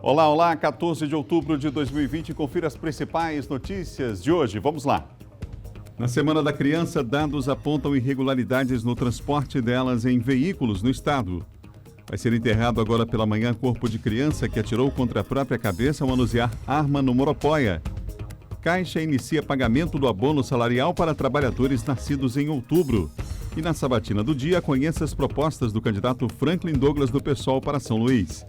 Olá, olá, 14 de outubro de 2020, confira as principais notícias de hoje. Vamos lá. Na Semana da Criança, dados apontam irregularidades no transporte delas em veículos no estado. Vai ser enterrado agora pela manhã corpo de criança que atirou contra a própria cabeça ao manusear arma no Moropoia. Caixa inicia pagamento do abono salarial para trabalhadores nascidos em outubro. E na sabatina do dia, conheça as propostas do candidato Franklin Douglas do PSOL para São Luís.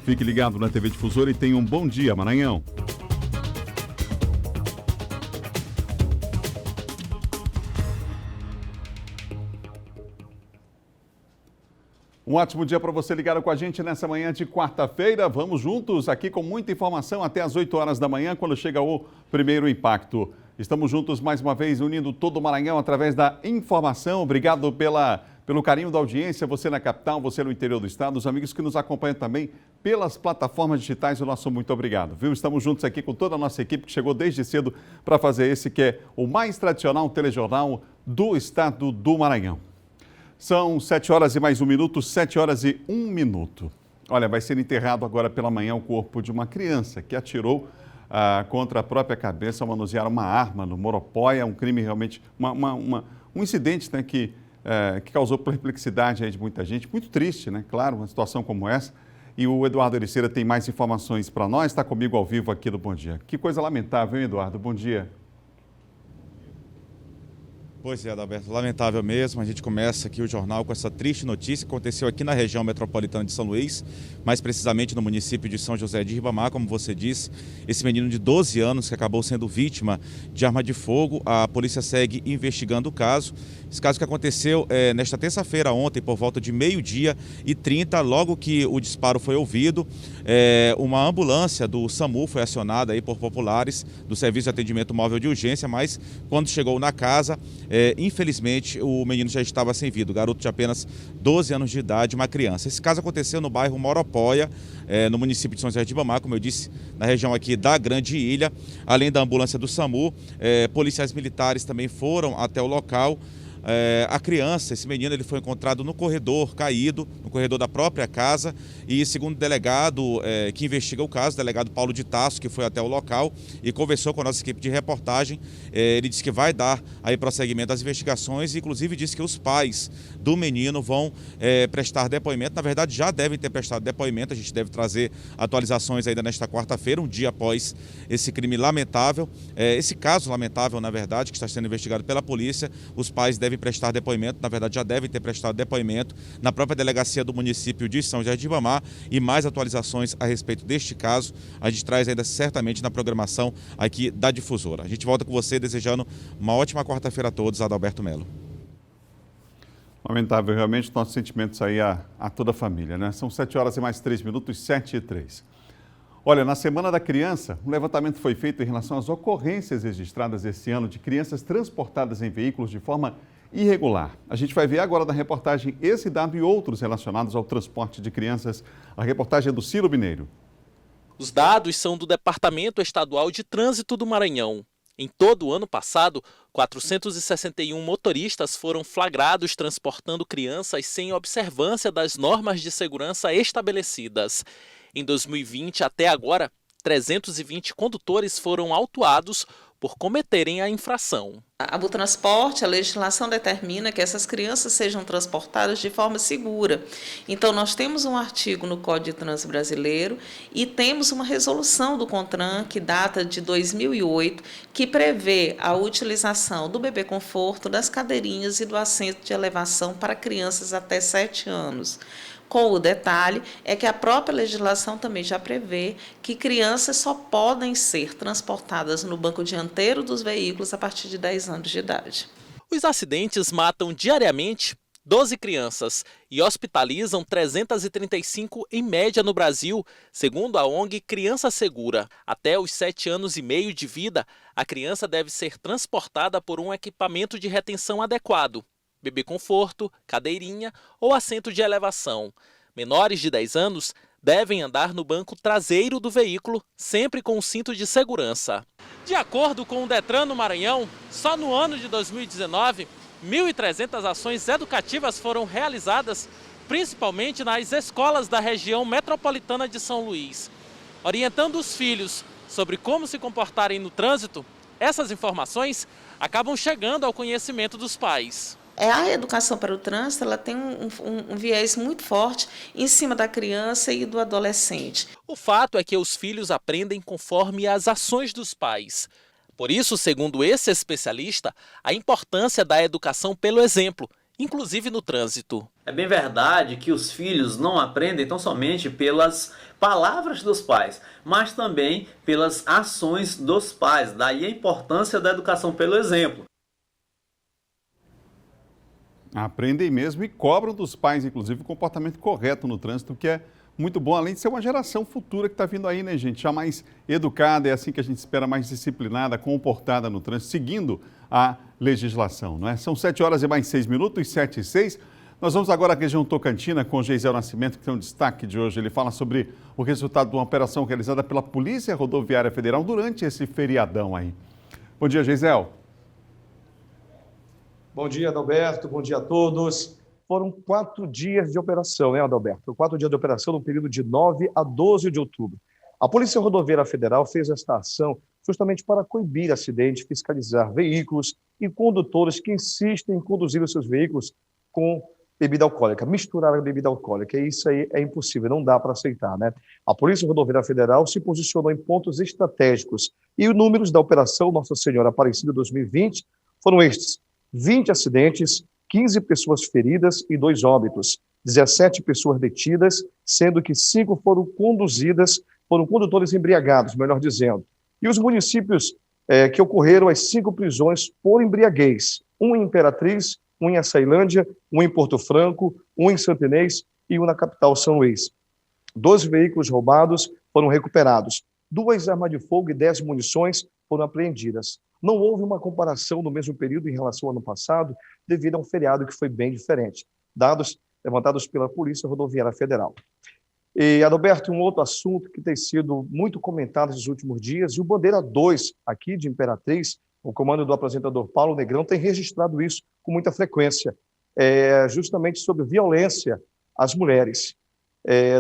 Fique ligado na TV Difusora e tenha um bom dia, Maranhão. Um ótimo dia para você ligado com a gente nessa manhã de quarta-feira. Vamos juntos aqui com muita informação até às 8 horas da manhã, quando chega o primeiro impacto. Estamos juntos mais uma vez, unindo todo o Maranhão através da informação. Obrigado pelo carinho da audiência, você na capital, você no interior do estado, os amigos que nos acompanham também pelas plataformas digitais, o nosso muito obrigado, viu? Estamos juntos aqui com toda a nossa equipe que chegou desde cedo para fazer esse que é o mais tradicional telejornal do estado do Maranhão. São 7 horas e mais 1 minuto, 7 horas e 1 minuto. Olha, vai ser enterrado agora pela manhã o corpo de uma criança que atirou contra a própria cabeça ao manusear uma arma no Moropoia, um crime realmente, um incidente, né, que causou perplexidade aí de muita gente, muito triste, né? Claro, uma situação como essa. E o Eduardo Ericeira tem mais informações para nós, está comigo ao vivo aqui no Bom Dia. Que coisa lamentável, hein, Eduardo? Bom dia. Pois é, Adalberto, lamentável mesmo. A gente começa aqui o jornal com essa triste notícia que aconteceu aqui na região metropolitana de São Luís, mais precisamente no município de São José de Ribamar, como você disse. Esse menino de 12 anos que acabou sendo vítima de arma de fogo, a polícia segue investigando o caso. Esse caso que aconteceu nesta terça-feira, ontem, por volta de 12h30, logo que o disparo foi ouvido, uma ambulância do SAMU foi acionada aí por populares do Serviço de Atendimento Móvel de Urgência, mas quando chegou na casa, infelizmente o menino já estava sem vida, o garoto de apenas 12 anos de idade, uma criança. Esse caso aconteceu no bairro Moropoia, no município de São José de Ribamar, como eu disse, na região aqui da Grande Ilha. Além da ambulância do SAMU, policiais militares também foram até o local. A criança, esse menino, ele foi encontrado no corredor, caído, no corredor da própria casa, e segundo o delegado que investiga o caso, o delegado Paulo de Tasso, que foi até o local e conversou com a nossa equipe de reportagem, ele disse que vai dar aí prosseguimento às investigações e inclusive disse que os pais do menino vão prestar depoimento, na verdade já devem ter prestado depoimento, a gente deve trazer atualizações ainda nesta quarta-feira, um dia após esse crime lamentável, esse caso lamentável, na verdade, que está sendo investigado pela polícia. Os pais devem prestar depoimento, na verdade já devem ter prestado depoimento na própria delegacia do município de São José de Ribamar, e mais atualizações a respeito deste caso a gente traz ainda certamente na programação aqui da Difusora. A gente volta com você desejando uma ótima quarta-feira a todos, Adalberto Melo. Lamentável, realmente, nossos sentimentos aí a toda a família, né? São 7 horas e mais 3 minutos, 7h03. Olha, na Semana da Criança, um levantamento foi feito em relação às ocorrências registradas esse ano de crianças transportadas em veículos de forma irregular. A gente vai ver agora na reportagem esse dado e outros relacionados ao transporte de crianças. A reportagem é do Ciro Mineiro. Os dados são do Departamento Estadual de Trânsito do Maranhão. Em todo o ano passado, 461 motoristas foram flagrados transportando crianças sem observância das normas de segurança estabelecidas. Em 2020, até agora, 320 condutores foram autuados por cometerem a infração. A Butransporte, a legislação determina que essas crianças sejam transportadas de forma segura. Então, nós temos um artigo no Código de Trânsito Brasileiro e temos uma resolução do CONTRAN, que data de 2008, que prevê a utilização do bebê conforto, das cadeirinhas e do assento de elevação para crianças até 7 anos. Com o detalhe é que a própria legislação também já prevê que crianças só podem ser transportadas no banco dianteiro dos veículos a partir de 10 anos de idade. Os acidentes matam diariamente 12 crianças e hospitalizam 335 em média no Brasil, segundo a ONG Criança Segura. Até os 7 anos e meio de vida, a criança deve ser transportada por um equipamento de retenção adequado. Bebê conforto, cadeirinha ou assento de elevação. Menores de 10 anos devem andar no banco traseiro do veículo, sempre com o cinto de segurança. De acordo com o Detran no Maranhão, só no ano de 2019, 1.300 ações educativas foram realizadas principalmente nas escolas da região metropolitana de São Luís. Orientando os filhos sobre como se comportarem no trânsito, essas informações acabam chegando ao conhecimento dos pais. A educação para o trânsito ela tem um viés muito forte em cima da criança e do adolescente. O fato é que os filhos aprendem conforme as ações dos pais. Por isso, segundo esse especialista, a importância da educação pelo exemplo, inclusive no trânsito. É bem verdade que os filhos não aprendem tão somente pelas palavras dos pais, mas também pelas ações dos pais. Daí a importância da educação pelo exemplo. Aprendem mesmo e cobram dos pais, inclusive, o comportamento correto no trânsito, que é muito bom, além de ser uma geração futura que está vindo aí, né, gente? Já mais educada, é assim que a gente espera, mais disciplinada, comportada no trânsito, seguindo a legislação, não é? São 7h mais 6 minutos, 7h06. Nós vamos agora à região Tocantina com o Geisel Nascimento, que tem um destaque de hoje. Ele fala sobre o resultado de uma operação realizada pela Polícia Rodoviária Federal durante esse feriadão aí. Bom dia, Geisel. Bom dia, Adalberto. Bom dia a todos. Foram 4 dias de operação, né, Adalberto? 4 dias de operação no período de 9 a 12 de outubro. A Polícia Rodoviária Federal fez esta ação justamente para coibir acidentes, fiscalizar veículos e condutores que insistem em conduzir os seus veículos com bebida alcoólica, misturar a bebida alcoólica. E isso aí é impossível, não dá para aceitar, né? A Polícia Rodoviária Federal se posicionou em pontos estratégicos e os números da Operação Nossa Senhora Aparecida 2020 foram estes: 20 acidentes, 15 pessoas feridas e 2 óbitos, 17 pessoas detidas, sendo que 5 foram condutores embriagados, melhor dizendo. E os municípios que ocorreram as 5 prisões por embriaguez: um em Imperatriz, um em Açailândia, um em Porto Franco, um em Santo Inês e um na capital São Luís. 12 veículos roubados foram recuperados, 2 armas de fogo e 10 munições foram apreendidas. Não houve uma comparação no mesmo período em relação ao ano passado, devido a um feriado que foi bem diferente. Dados levantados pela Polícia Rodoviária Federal. E, Adalberto, um outro assunto que tem sido muito comentado nos últimos dias, e o Bandeira 2, aqui de Imperatriz, o comando do apresentador Paulo Negrão, tem registrado isso com muita frequência, justamente sobre violência às mulheres.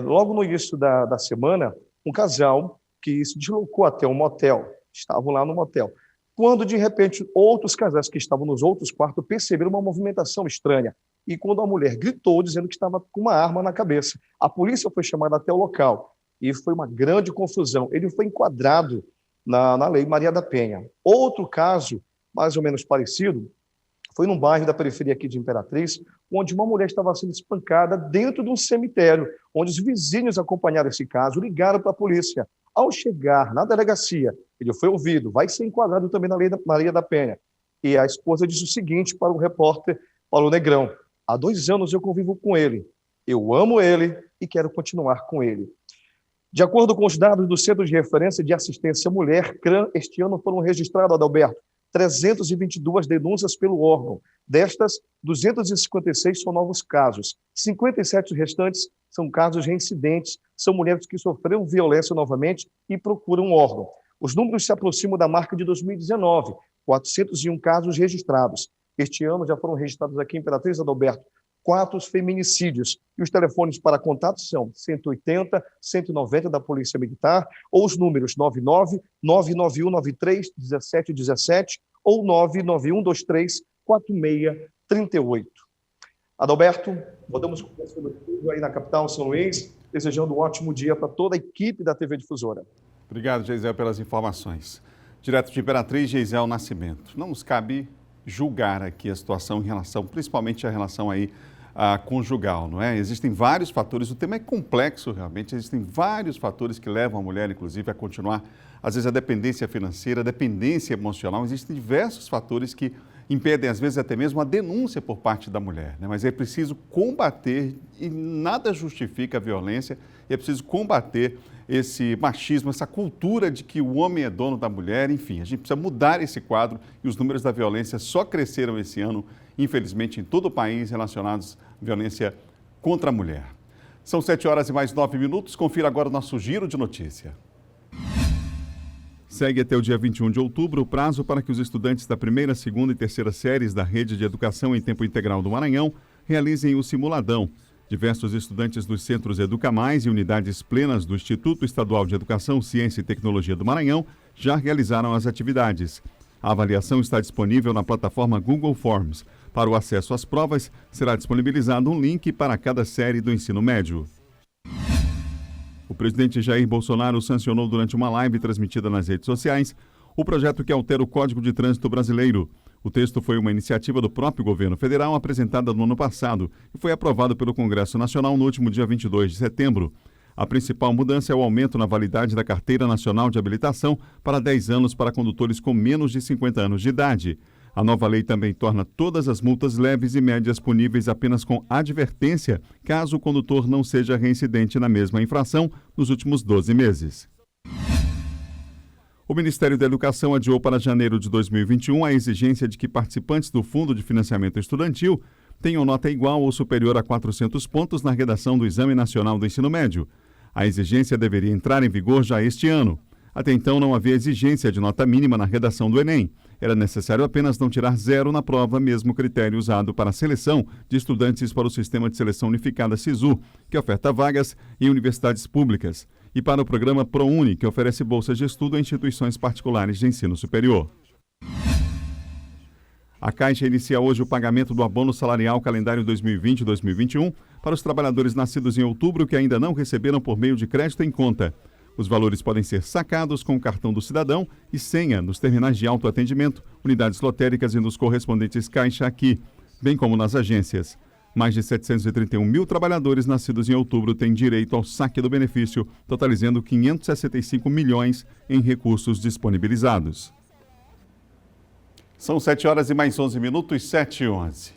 Logo no início da semana, um casal que se deslocou até um motel, estavam lá no motel, quando, de repente, outros casais que estavam nos outros quartos perceberam uma movimentação estranha. E quando a mulher gritou, dizendo que estava com uma arma na cabeça, a polícia foi chamada até o local. E foi uma grande confusão. Ele foi enquadrado na Lei Maria da Penha. Outro caso, mais ou menos parecido, foi num bairro da periferia aqui de Imperatriz, onde uma mulher estava sendo espancada dentro de um cemitério, onde os vizinhos acompanharam esse caso, ligaram para a polícia. Ao chegar na delegacia, ele foi ouvido, vai ser enquadrado também na Lei Maria da Penha. E a esposa disse o seguinte para o repórter Paulo Negrão: há 2 anos eu convivo com ele, eu amo ele e quero continuar com ele. De acordo com os dados do Centro de Referência de Assistência à Mulher, CRAM, este ano foram registrados, Adalberto, 322 denúncias pelo órgão. Destas, 256 são novos casos. 57 restantes são casos reincidentes, são mulheres que sofreram violência novamente e procuram um órgão. Os números se aproximam da marca de 2019, 401 casos registrados. Este ano já foram registrados aqui em Imperatriz, Adalberto, 4 feminicídios. E os telefones para contato são 180, 190 da Polícia Militar, ou os números 99 991 93 1717 ou 991 23 4638. Adalberto, voltamos conversando aí na capital, São Luís, desejando um ótimo dia para toda a equipe da TV Difusora. Obrigado, Geisel, pelas informações. Direto de Imperatriz, Geisel Nascimento. Não nos cabe julgar aqui a situação em relação, principalmente a relação aí conjugal, não é? Existem vários fatores, o tema é complexo realmente, existem vários fatores que levam a mulher, inclusive, a continuar, às vezes, a dependência financeira, a dependência emocional, existem diversos fatores que impedem, às vezes, até mesmo a denúncia por parte da mulher, né? Mas é preciso combater, e nada justifica a violência, é preciso combater esse machismo, essa cultura de que o homem é dono da mulher, enfim, a gente precisa mudar esse quadro e os números da violência só cresceram esse ano, infelizmente, em todo o país relacionados à violência contra a mulher. São 7h mais 9 minutos, confira agora o nosso giro de notícia. Segue até o dia 21 de outubro o prazo para que os estudantes da primeira, segunda e terceira séries da Rede de Educação em Tempo Integral do Maranhão realizem o simuladão. Diversos estudantes dos centros Educa Mais e unidades plenas do Instituto Estadual de Educação, Ciência e Tecnologia do Maranhão já realizaram as atividades. A avaliação está disponível na plataforma Google Forms. Para o acesso às provas, será disponibilizado um link para cada série do ensino médio. O presidente Jair Bolsonaro sancionou durante uma live transmitida nas redes sociais o projeto que altera o Código de Trânsito Brasileiro. O texto foi uma iniciativa do próprio governo federal apresentada no ano passado e foi aprovado pelo Congresso Nacional no último dia 22 de setembro. A principal mudança é o aumento na validade da Carteira Nacional de Habilitação para 10 anos para condutores com menos de 50 anos de idade. A nova lei também torna todas as multas leves e médias puníveis apenas com advertência, caso o condutor não seja reincidente na mesma infração nos últimos 12 meses. O Ministério da Educação adiou para janeiro de 2021 a exigência de que participantes do Fundo de Financiamento Estudantil tenham nota igual ou superior a 400 pontos na redação do Exame Nacional do Ensino Médio. A exigência deveria entrar em vigor já este ano. Até então, não havia exigência de nota mínima na redação do Enem. Era necessário apenas não tirar 0 na prova, mesmo critério usado para a seleção de estudantes para o Sistema de Seleção Unificada SISU, que oferta vagas em universidades públicas, e para o programa ProUni, que oferece bolsas de estudo a instituições particulares de ensino superior. A Caixa inicia hoje o pagamento do abono salarial calendário 2020-2021 para os trabalhadores nascidos em outubro que ainda não receberam por meio de crédito em conta. Os valores podem ser sacados com o cartão do cidadão e senha nos terminais de autoatendimento, unidades lotéricas e nos correspondentes Caixa Aqui, bem como nas agências. Mais de 731 mil trabalhadores nascidos em outubro têm direito ao saque do benefício, totalizando 565 milhões em recursos disponibilizados. São 7 horas e mais 11 minutos, 7h11.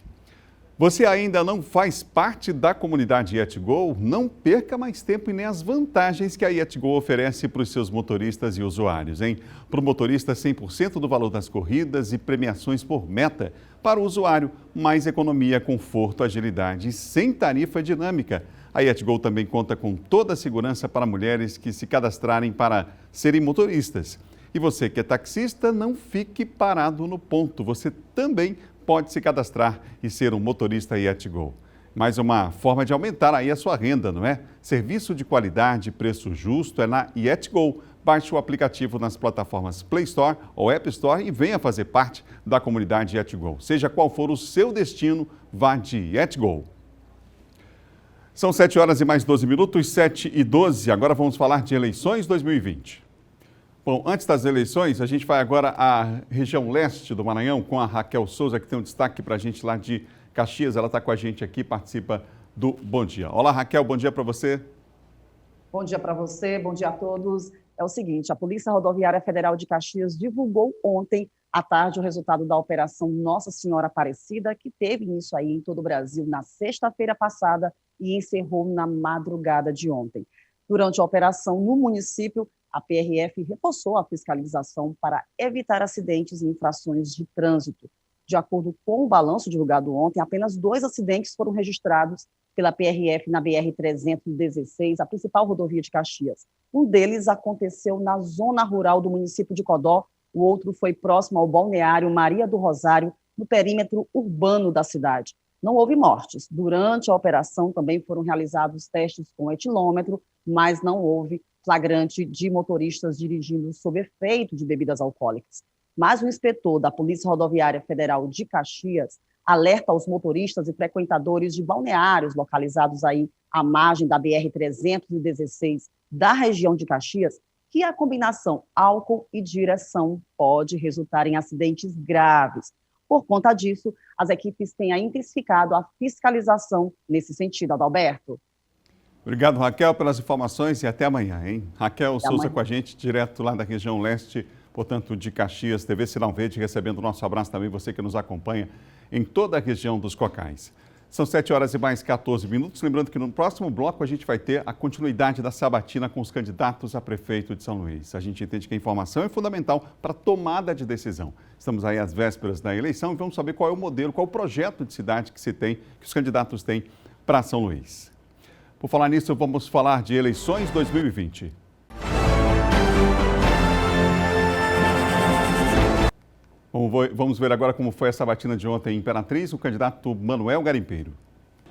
Você ainda não faz parte da comunidade Yetgo? Não perca mais tempo e nem as vantagens que a Yetgo oferece para os seus motoristas e usuários, hein? Para o motorista, 100% do valor das corridas e premiações por meta. Para o usuário, mais economia, conforto, agilidade e sem tarifa dinâmica. A Yetgo também conta com toda a segurança para mulheres que se cadastrarem para serem motoristas. E você que é taxista, não fique parado no ponto. Você também pode se cadastrar e ser um motorista Yetgo. Mais uma forma de aumentar aí a sua renda, não é? Serviço de qualidade, preço justo é na Yetgo. Baixe o aplicativo nas plataformas Play Store ou App Store e venha fazer parte da comunidade Yetgo. Seja qual for o seu destino, vá de Yetgo. São 7 horas e mais 12 minutos, 7h12. Agora vamos falar de eleições 2020. Bom, antes das eleições, a gente vai agora à região leste do Maranhão com a Raquel Souza, que tem um destaque para a gente lá de Caxias. Ela está com a gente aqui, participa do Bom Dia. Olá, Raquel, bom dia para você. Bom dia para você, bom dia a todos. É o seguinte, a Polícia Rodoviária Federal de Caxias divulgou ontem à tarde o resultado da Operação Nossa Senhora Aparecida, que teve início aí em todo o Brasil na sexta-feira passada e encerrou na madrugada de ontem. Durante a operação no município, a PRF reforçou a fiscalização para evitar acidentes e infrações de trânsito. De acordo com o balanço divulgado ontem, apenas 2 acidentes foram registrados pela PRF na BR-316, a principal rodovia de Caxias. Um deles aconteceu na zona rural do município de Codó, o outro foi próximo ao balneário Maria do Rosário, no perímetro urbano da cidade. Não houve mortes. Durante a operação também foram realizados testes com etilômetro, mas não houve flagrante de motoristas dirigindo sob efeito de bebidas alcoólicas. Mas o inspetor da Polícia Rodoviária Federal de Caxias alerta aos motoristas e frequentadores de balneários localizados aí à margem da BR-316 da região de Caxias que a combinação álcool e direção pode resultar em acidentes graves. Por conta disso, as equipes têm intensificado a fiscalização nesse sentido, Adalberto. Obrigado, Raquel, pelas informações e até amanhã, hein? Raquel Souza com a gente, direto lá da região leste, portanto, de Caxias, TV Sinal Verde, recebendo o nosso abraço também, você que nos acompanha em toda a região dos Cocais. São 7 horas e mais 14 minutos. Lembrando que no próximo bloco a gente vai ter a continuidade da sabatina com os candidatos a prefeito de São Luís. A gente entende que a informação é fundamental para a tomada de decisão. Estamos aí às vésperas da eleição e vamos saber qual é o modelo, qual é o projeto de cidade que se tem, que os candidatos têm para São Luís. Por falar nisso, vamos falar de eleições 2020. Vamos ver agora como foi a sabatina de ontem em Imperatriz, o candidato Manuel Garimpeiro.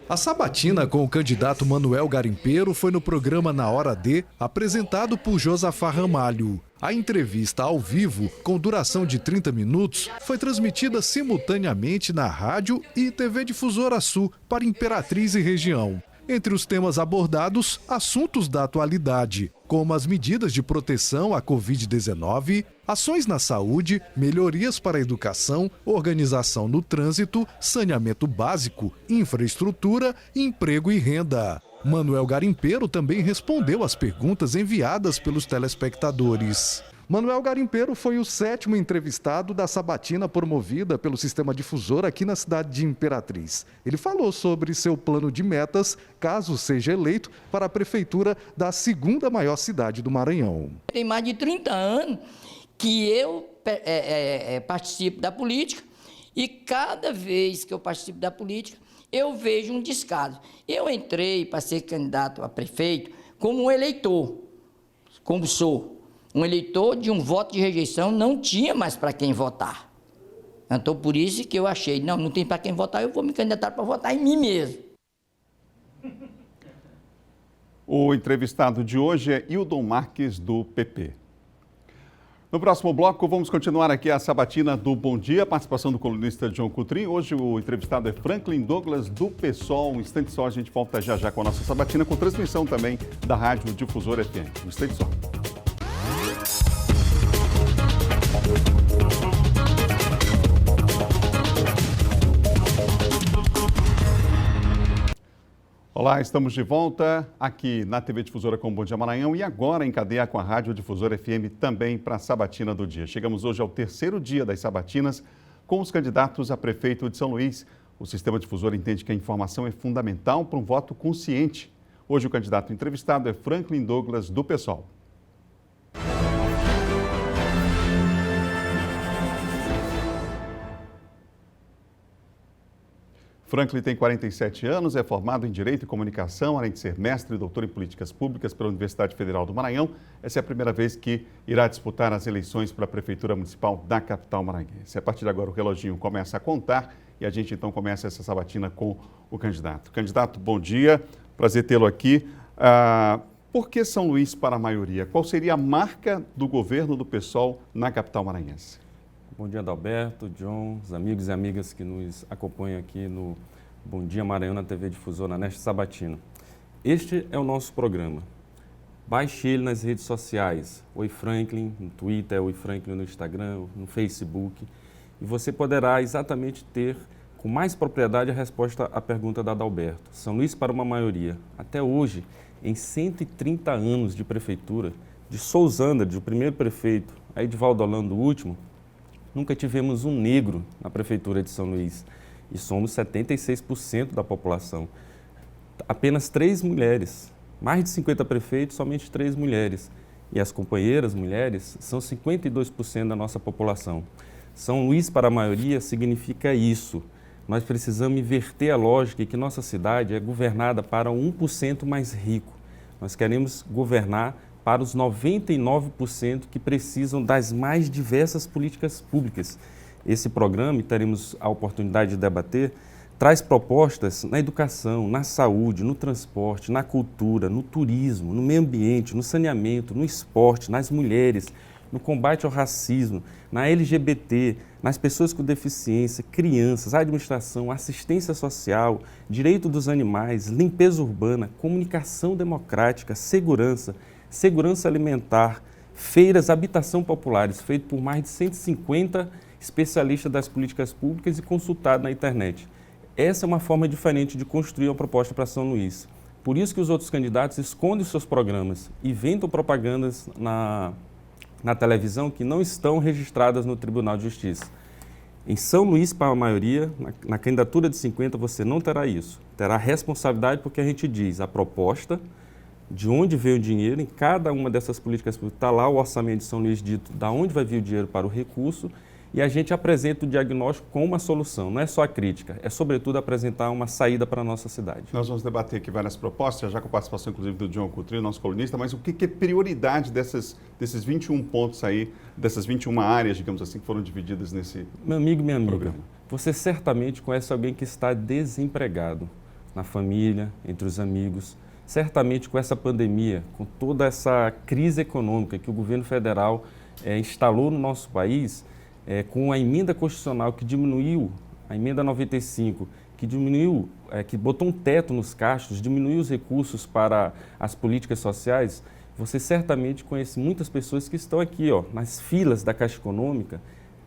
A sabatina com o candidato Manuel Garimpeiro foi no programa Na Hora D, apresentado por Josafá Ramalho. A entrevista ao vivo, com duração de 30 minutos, foi transmitida simultaneamente na rádio e TV Difusora Sul para Imperatriz e região. Entre os temas abordados, assuntos da atualidade, como as medidas de proteção à Covid-19, ações na saúde, melhorias para a educação, organização no trânsito, saneamento básico, infraestrutura, emprego e renda. Manuel Garimpeiro também respondeu às perguntas enviadas pelos telespectadores. Manuel Garimpeiro foi o 7º entrevistado da sabatina promovida pelo Sistema Difusora aqui na cidade de Imperatriz. Ele falou sobre seu plano de metas, caso seja eleito, para a prefeitura da 2ª maior cidade do Maranhão. Tem mais de 30 anos que eu participo da política e cada vez que eu participo da política, eu vejo um descaso. Eu entrei para ser candidato a prefeito como um eleitor, como sou. Um eleitor de um voto de rejeição não tinha mais para quem votar. Então, por isso que eu achei, não tem para quem votar, eu vou me candidatar para votar em mim mesmo. O entrevistado de hoje é Hildon Marques, do PP. No próximo bloco, vamos continuar aqui a sabatina do Bom Dia, participação do colunista John Coutrin. Hoje o entrevistado é Franklin Douglas, do PSOL. Um instante só, a gente volta já com a nossa sabatina, com transmissão também da Rádio Difusora FM. Um instante só. Olá, estamos de volta aqui na TV Difusora com o Bom Dia Maranhão e agora em cadeia com a Rádio Difusora FM também para a sabatina do dia. Chegamos hoje ao 3º dia das sabatinas com os candidatos a prefeito de São Luís. O Sistema Difusora entende que a informação é fundamental para um voto consciente. Hoje o candidato entrevistado é Franklin Douglas, do PSOL. Franklin tem 47 anos, é formado em Direito e Comunicação, além de ser mestre e doutor em Políticas Públicas pela Universidade Federal do Maranhão. Essa é a primeira vez que irá disputar as eleições para a Prefeitura Municipal da capital maranhense. A partir de agora o reloginho começa a contar e a gente então começa essa sabatina com o candidato. Candidato, bom dia, prazer tê-lo aqui. Por que São Luís para a maioria? Qual seria a marca do governo do PSOL na capital maranhense? Bom dia, Adalberto, John, os amigos e amigas que nos acompanham aqui no Bom Dia Maranhão na TV Difusora nesta sabatina. Este é o nosso programa. Baixe ele nas redes sociais, Oi Franklin no Twitter, Oi Franklin no Instagram, no Facebook, e você poderá exatamente ter com mais propriedade a resposta à pergunta da Adalberto. São Luís para uma maioria. Até hoje, em 130 anos de prefeitura, de Sousândar, o primeiro prefeito, a Edivaldo Holanda, o último, nunca tivemos um negro na Prefeitura de São Luís e somos 76% da população. Apenas 3 mulheres, mais de 50 prefeitos, somente 3 mulheres. E as companheiras mulheres são 52% da nossa população. São Luís para a maioria significa isso. Nós precisamos inverter a lógica e que nossa cidade é governada para 1% mais rico. Nós queremos governar para os 99% que precisam das mais diversas políticas públicas. Esse programa, e teremos a oportunidade de debater, traz propostas na educação, na saúde, no transporte, na cultura, no turismo, no meio ambiente, no saneamento, no esporte, nas mulheres, no combate ao racismo, na LGBT, nas pessoas com deficiência, crianças, administração, assistência social, direito dos animais, limpeza urbana, comunicação democrática, segurança alimentar, feiras, habitação populares, feito por mais de 150 especialistas das políticas públicas e consultado na internet. Essa é uma forma diferente de construir uma proposta para São Luís. Por isso que os outros candidatos escondem os seus programas, inventam propagandas na televisão que não estão registradas no Tribunal de Justiça. Em São Luís, para a maioria, na candidatura de 50, você não terá isso. Terá responsabilidade porque a gente diz a proposta, de onde veio o dinheiro, em cada uma dessas políticas públicas, está lá o orçamento de São Luís dito, de onde vai vir o dinheiro para o recurso, e a gente apresenta o diagnóstico com uma solução. Não é só a crítica, é sobretudo apresentar uma saída para a nossa cidade. Nós vamos debater aqui várias propostas, já com a participação inclusive do John Coutrin, nosso colunista, mas o que é prioridade desses 21 pontos aí, dessas 21 áreas, digamos assim, que foram divididas nesse Meu amigo, minha amiga, programa? Você certamente conhece alguém que está desempregado. na família, entre os amigos. Certamente com essa pandemia, com toda essa crise econômica que o governo federal instalou no nosso país, com a emenda constitucional que diminuiu, a emenda 95, que diminuiu, que botou um teto nos gastos, diminuiu os recursos para as políticas sociais, você certamente conhece muitas pessoas que estão aqui, nas filas da Caixa Econômica,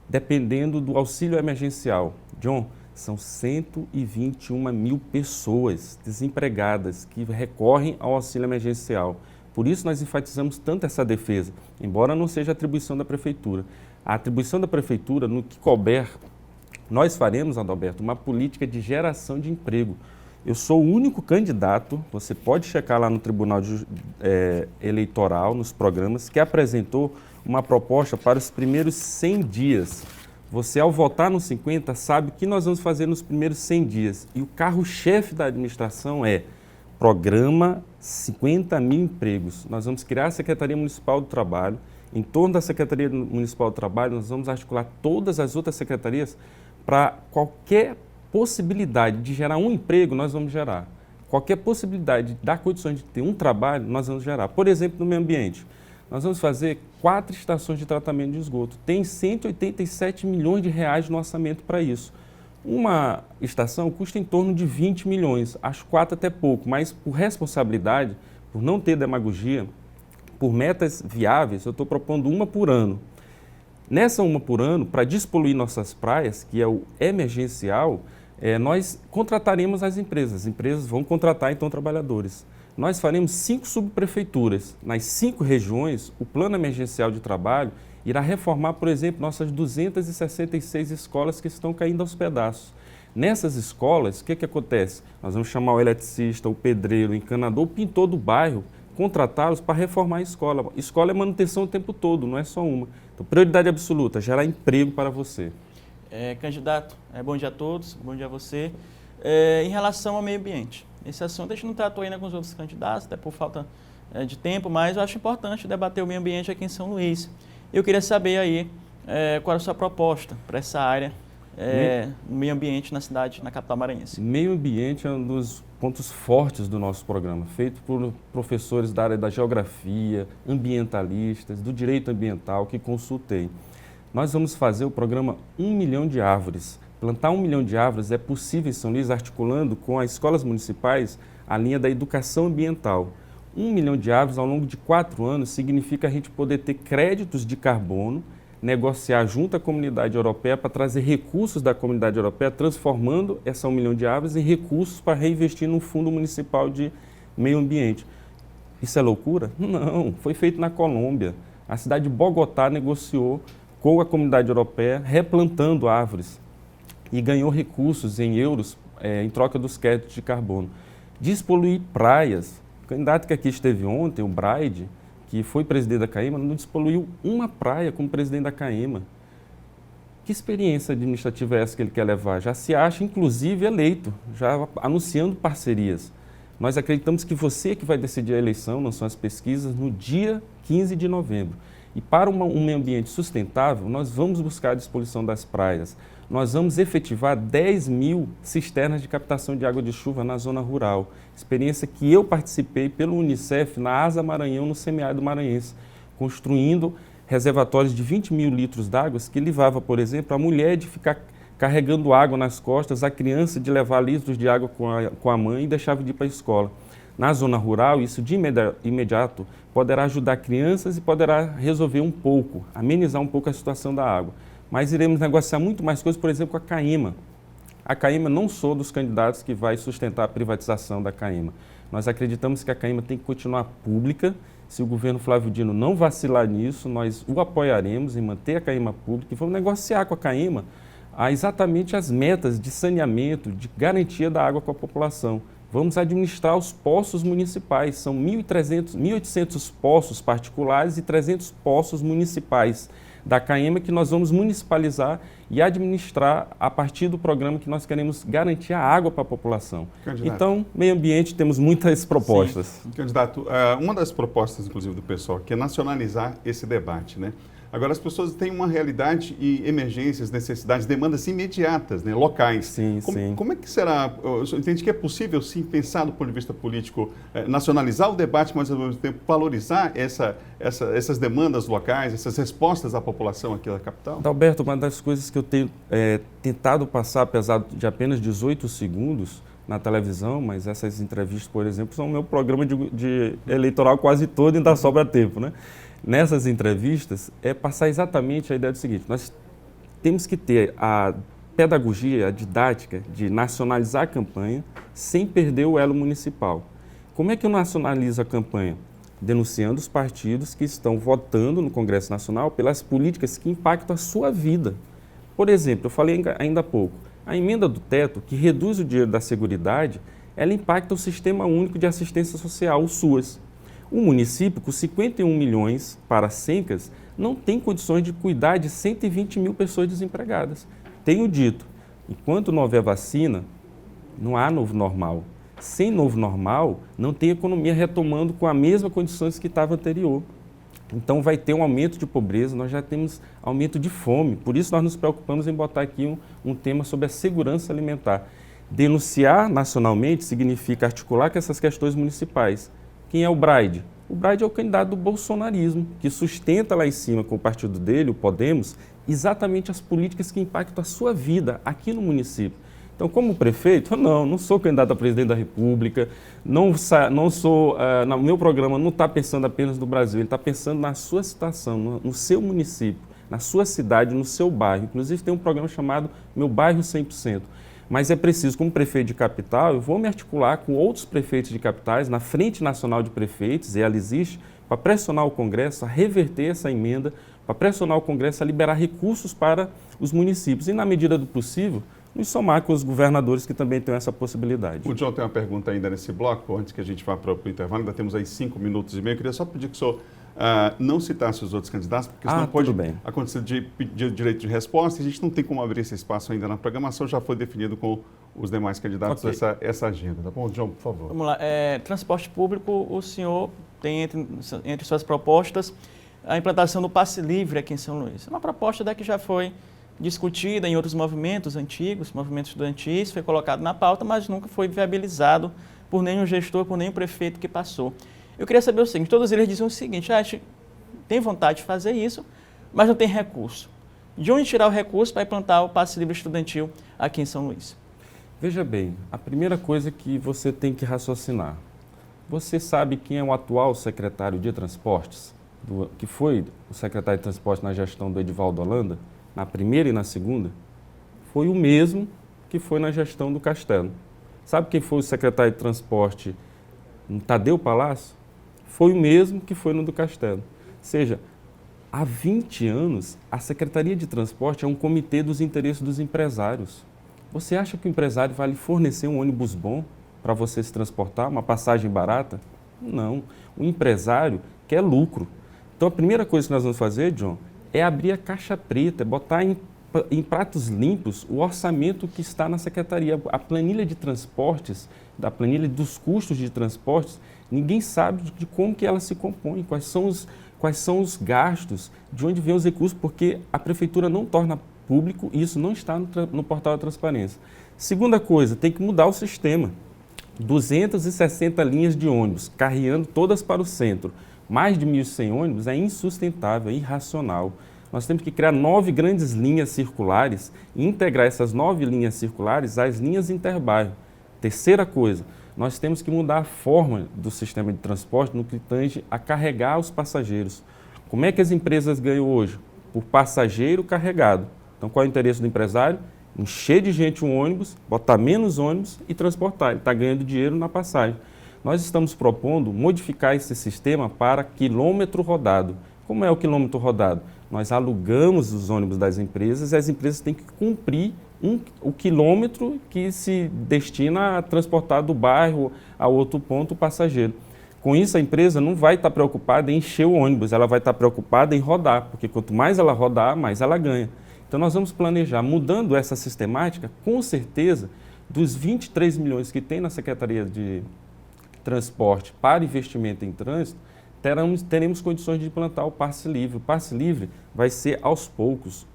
dependendo do auxílio emergencial. John, são 121 mil pessoas desempregadas que recorrem ao auxílio emergencial. Por isso nós enfatizamos tanto essa defesa, embora não seja atribuição da Prefeitura. A atribuição da Prefeitura, no que couber, nós faremos, Adalberto, uma política de geração de emprego. Eu sou o único candidato, você pode checar lá no Tribunal Eleitoral, nos programas, que apresentou uma proposta para os primeiros 100 dias. Você, ao votar nos 50, sabe o que nós vamos fazer nos primeiros 100 dias. E o carro-chefe da administração é Programa 50 mil empregos. Nós vamos criar a Secretaria Municipal do Trabalho. Em torno da Secretaria Municipal do Trabalho, nós vamos articular todas as outras secretarias para qualquer possibilidade de gerar um emprego, nós vamos gerar. Qualquer possibilidade de dar condições de ter um trabalho, nós vamos gerar. Por exemplo, no meio ambiente, nós vamos fazer 4 estações de tratamento de esgoto. Tem 187 milhões de reais no orçamento para isso. Uma estação custa em torno de 20 milhões, acho 4 até pouco, mas por responsabilidade, por não ter demagogia, por metas viáveis, eu estou propondo uma por ano. Nessa uma por ano, para despoluir nossas praias, que é o emergencial, nós contrataremos as empresas vão contratar então trabalhadores. Nós faremos 5 subprefeituras. Nas 5 regiões, o Plano Emergencial de Trabalho irá reformar, por exemplo, nossas 266 escolas que estão caindo aos pedaços. Nessas escolas, o que acontece? Nós vamos chamar o eletricista, o pedreiro, o encanador, o pintor do bairro, contratá-los para reformar a escola. Escola é manutenção o tempo todo, não é só uma. Então, prioridade absoluta, gerar emprego para você. Candidato, bom dia a todos, bom dia a você. Em relação ao meio ambiente, esse assunto a gente não tratou ainda com os outros candidatos, até por falta de tempo, mas eu acho importante debater o meio ambiente aqui em São Luís. Eu queria saber aí qual é a sua proposta para essa área, o meio ambiente na cidade, na capital maranhense. Meio ambiente é um dos pontos fortes do nosso programa, feito por professores da área da geografia, ambientalistas, do direito ambiental, que consultei. Nós vamos fazer o programa 1 milhão de árvores. Plantar 1 milhão de árvores é possível em São Luís, articulando com as escolas municipais a linha da educação ambiental. 1 milhão de árvores ao longo de 4 anos significa a gente poder ter créditos de carbono, negociar junto à comunidade europeia para trazer recursos da comunidade europeia, transformando essa 1 milhão de árvores em recursos para reinvestir no Fundo Municipal de Meio Ambiente. Isso é loucura? Não, foi feito na Colômbia. A cidade de Bogotá negociou com a comunidade europeia, replantando árvores e ganhou recursos em euros em troca dos créditos de carbono. Despoluir praias. O candidato que aqui esteve ontem, o Braide, que foi presidente da CAEMA, não despoluiu uma praia como presidente da CAEMA. Que experiência administrativa é essa que ele quer levar? Já se acha, inclusive, eleito, já anunciando parcerias. Nós acreditamos que você que vai decidir a eleição, não são as pesquisas, no dia 15 de novembro. E para um meio ambiente sustentável, nós vamos buscar a despoluição das praias. Nós vamos efetivar 10 mil cisternas de captação de água de chuva na zona rural. Experiência que eu participei pelo Unicef na Asa Maranhão, no semiárido maranhense, construindo reservatórios de 20 mil litros d'água que levava, por exemplo, a mulher de ficar carregando água nas costas, a criança de levar litros de água com a mãe e deixava de ir para a escola. Na zona rural, isso de imediato poderá ajudar crianças e poderá resolver um pouco, amenizar um pouco a situação da água. Mas iremos negociar muito mais coisas, por exemplo, com a CAEMA. A CAEMA não sou dos candidatos que vai sustentar a privatização da CAEMA. Nós acreditamos que a CAEMA tem que continuar pública. Se o governo Flávio Dino não vacilar nisso, nós o apoiaremos em manter a CAEMA pública e vamos negociar com a CAEMA exatamente as metas de saneamento, de garantia da água com a população. Vamos administrar os poços municipais, são 1.800 poços particulares e 300 poços municipais da CAEMA que nós vamos municipalizar e administrar a partir do programa que nós queremos garantir a água para a população. Candidato. Então, meio ambiente, temos muitas propostas. Sim. Candidato, uma das propostas, inclusive, do pessoal, que é nacionalizar esse debate, né? Agora, as pessoas têm uma realidade e emergências, necessidades, demandas imediatas, né, locais. Sim, sim. Como é que será? O senhor entende que é possível, sim, pensar do ponto de vista político, nacionalizar o debate, mas ao mesmo tempo valorizar essas demandas locais, essas respostas da população aqui da capital? Alberto, uma das coisas que eu tenho tentado passar, apesar de apenas 18 segundos na televisão, mas essas entrevistas, por exemplo, são o meu programa de eleitoral quase todo e ainda sobra tempo, né? Nessas entrevistas, é passar exatamente a ideia do seguinte: nós temos que ter a pedagogia, a didática de nacionalizar a campanha sem perder o elo municipal. Como é que eu nacionalizo a campanha? Denunciando os partidos que estão votando no Congresso Nacional pelas políticas que impactam a sua vida. Por exemplo, eu falei ainda há pouco, a emenda do teto, que reduz o dinheiro da Seguridade, ela impacta o Sistema Único de Assistência Social, o SUAS. O município, com 51 milhões para SENCAS, não tem condições de cuidar de 120 mil pessoas desempregadas. Tenho dito, enquanto não houver vacina, não há novo normal. Sem novo normal, não tem economia retomando com as mesmas condições que estava anterior. Então vai ter um aumento de pobreza, nós já temos aumento de fome. Por isso nós nos preocupamos em botar aqui um tema sobre a segurança alimentar. Denunciar nacionalmente significa articular com essas questões municipais. Quem é o Braide? O Braide é o candidato do bolsonarismo, que sustenta lá em cima com o partido dele, o Podemos, exatamente as políticas que impactam a sua vida aqui no município. Então, como prefeito, não sou candidato a presidente da República, não sou, no meu programa não está pensando apenas no Brasil, ele está pensando na sua situação, no seu município, na sua cidade, no seu bairro. Inclusive tem um programa chamado Meu Bairro 100%. Mas é preciso, como prefeito de capital, eu vou me articular com outros prefeitos de capitais, na Frente Nacional de Prefeitos, e ela existe, para pressionar o Congresso a reverter essa emenda, para pressionar o Congresso a liberar recursos para os municípios. E, na medida do possível, nos somar com os governadores que também têm essa possibilidade. O John tem uma pergunta ainda nesse bloco, antes que a gente vá para o intervalo, ainda temos aí 5 minutos e meio. Eu queria só pedir que o senhor não citasse os outros candidatos, porque senão pode acontecer de direito de resposta, e a gente não tem como abrir esse espaço ainda na programação, já foi definido com os demais candidatos essa agenda. Tá bom, John, por favor. Vamos lá. Transporte público, o senhor tem entre suas propostas a implantação do passe livre aqui em São Luís. É uma proposta que já foi discutida em outros movimentos antigos, movimentos estudantis, foi colocado na pauta, mas nunca foi viabilizado por nenhum gestor, por nenhum prefeito que passou. Eu queria saber o seguinte: todos eles diziam o seguinte: a gente tem vontade de fazer isso, mas não tem recurso. De onde tirar o recurso para implantar o passe livre estudantil aqui em São Luís? Veja bem, a primeira coisa que você tem que raciocinar: você sabe quem é o atual secretário de Transportes, que foi o secretário de Transportes na gestão do Edivaldo Holanda, na primeira e na segunda? Foi o mesmo que foi na gestão do Castelo. Sabe quem foi o secretário de Transporte no Tadeu Palácio? Foi o mesmo que foi no do Castelo. Ou seja, há 20 anos, a Secretaria de Transporte é um comitê dos interesses dos empresários. Você acha que o empresário vai lhe fornecer um ônibus bom para você se transportar, uma passagem barata? Não. O empresário quer lucro. Então, a primeira coisa que nós vamos fazer, John, é abrir a caixa preta, botar em pratos limpos o orçamento que está na Secretaria. A planilha de transportes, da planilha dos custos de transportes, ninguém sabe de como que ela se compõe, quais são os gastos, de onde vêm os recursos, porque a Prefeitura não torna público e isso não está no portal da transparência. Segunda coisa, tem que mudar o sistema. 260 linhas de ônibus, carreando todas para o centro. Mais de 1.100 ônibus é insustentável, é irracional. Nós temos que criar 9 grandes linhas circulares e integrar essas 9 linhas circulares às linhas interbairro. Terceira coisa, nós temos que mudar a forma do sistema de transporte no que tange a carregar os passageiros. Como é que as empresas ganham hoje? Por passageiro carregado. Então, qual é o interesse do empresário? Encher de gente um ônibus, botar menos ônibus e transportar. Ele está ganhando dinheiro na passagem. Nós estamos propondo modificar esse sistema para quilômetro rodado. Como é o quilômetro rodado? Nós alugamos os ônibus das empresas e as empresas têm que cumprir o quilômetro que se destina a transportar do bairro a outro ponto o passageiro. Com isso, a empresa não vai estar preocupada em encher o ônibus, ela vai estar preocupada em rodar, porque quanto mais ela rodar, mais ela ganha. Então, nós vamos planejar, mudando essa sistemática, com certeza, dos 23 milhões que tem na Secretaria de Transporte para investimento em trânsito, teremos condições de implantar o passe livre. O passe livre vai ser aos poucos.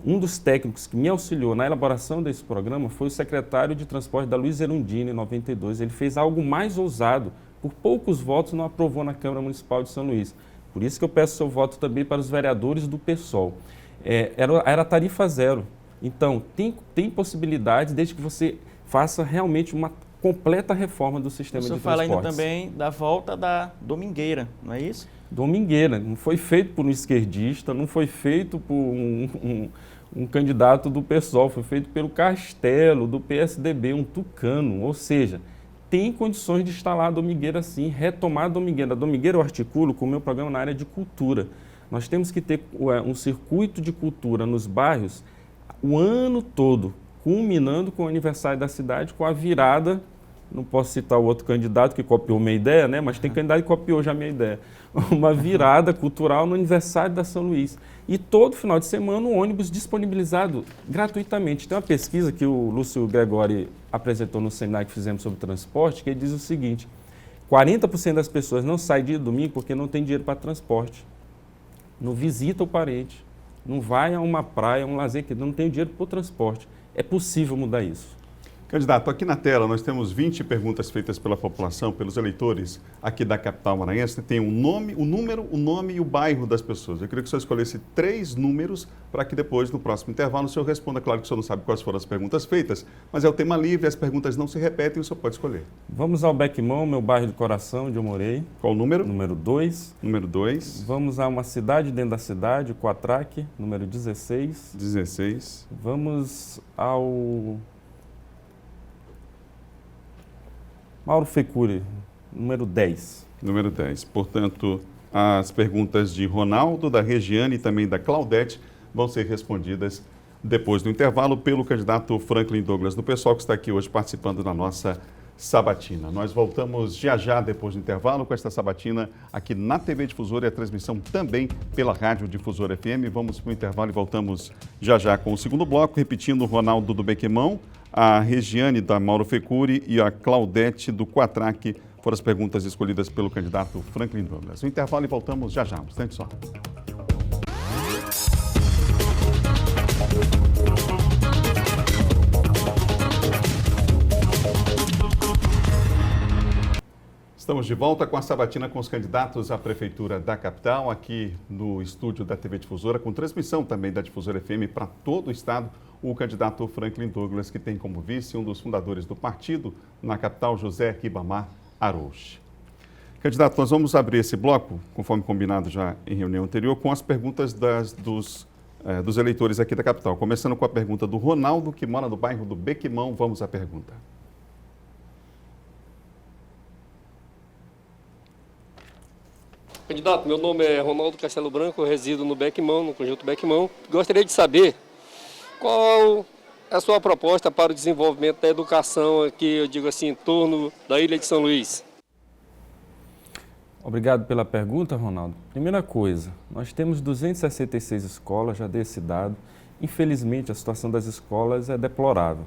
Um dos técnicos que me auxiliou na elaboração desse programa foi o secretário de Transporte da Luiz Erundina, em 92. Ele fez algo mais ousado. Por poucos votos não aprovou na Câmara Municipal de São Luís. Por isso que eu peço seu voto também para os vereadores do PSOL. Era tarifa zero. Então, tem possibilidades, desde que você faça realmente uma completa reforma do sistema de transportes. O senhor fala ainda também da volta da domingueira, não é isso? Domingueira. Não foi feito por um esquerdista, não foi feito por um candidato do PSOL, foi feito pelo Castelo, do PSDB, um tucano. Ou seja, tem condições de instalar a domingueira sim, retomar a domingueira. A domingueira eu articulo com o meu programa na área de cultura. Nós temos que ter um circuito de cultura nos bairros o ano todo, culminando com o aniversário da cidade, com a virada, não posso citar o outro candidato que copiou minha ideia, né? Mas tem candidato que copiou já minha ideia. Uma virada cultural no aniversário da São Luís. E todo final de semana um ônibus disponibilizado gratuitamente. Tem uma pesquisa que o Lúcio Gregori apresentou no seminário que fizemos sobre transporte, que ele diz o seguinte: 40% das pessoas não saem dia de domingo porque não tem dinheiro para transporte. Não visita o parente, não vai a uma praia, um lazer, que não tem dinheiro para o transporte. É possível mudar isso. Candidato, aqui na tela nós temos 20 perguntas feitas pela população, pelos eleitores aqui da capital maranhense. Tem um nome, o número, o nome e o bairro das pessoas. Eu queria que o senhor escolhesse 3 números para que depois, no próximo intervalo, o senhor responda. Claro que o senhor não sabe quais foram as perguntas feitas, mas é o tema livre, as perguntas não se repetem, o senhor pode escolher. Vamos ao Bequimão, meu bairro do coração, onde eu morei. Qual o número? Número 2. Número 2. Vamos a uma cidade dentro da cidade, Quatraque, número 16. 16. Vamos ao Mauro Fecuri, número 10. Número 10. Portanto, as perguntas de Ronaldo, da Regiane e também da Claudete vão ser respondidas depois do intervalo pelo candidato Franklin Douglas, do pessoal que está aqui hoje participando da nossa sabatina. Nós voltamos já depois do intervalo com esta sabatina aqui na TV Difusora e a transmissão também pela Rádio Difusora FM. Vamos para o intervalo e voltamos já com o segundo bloco, repetindo o Ronaldo do Bequimão, a Regiane da Mauro Fecuri e a Claudete do Quatraque foram as perguntas escolhidas pelo candidato Franklin Douglas. O intervalo e voltamos já, um instante só. Estamos de volta com a sabatina com os candidatos à Prefeitura da capital, aqui no estúdio da TV Difusora, com transmissão também da Difusora FM para todo o estado. O candidato Franklin Douglas, que tem como vice um dos fundadores do partido na capital, José Ribamar Arouche. Candidato, nós vamos abrir esse bloco, conforme combinado já em reunião anterior, com as perguntas dos eleitores aqui da capital. Começando com a pergunta do Ronaldo, que mora no bairro do Bequimão. Vamos à pergunta. Candidato, meu nome é Ronaldo Castelo Branco, eu resido no Bequimão, no Conjunto Bequimão. Gostaria de saber qual é a sua proposta para o desenvolvimento da educação aqui, eu digo assim, em torno da Ilha de São Luís. Obrigado pela pergunta, Ronaldo. Primeira coisa, nós temos 266 escolas, já desse dado. Infelizmente, a situação das escolas é deplorável.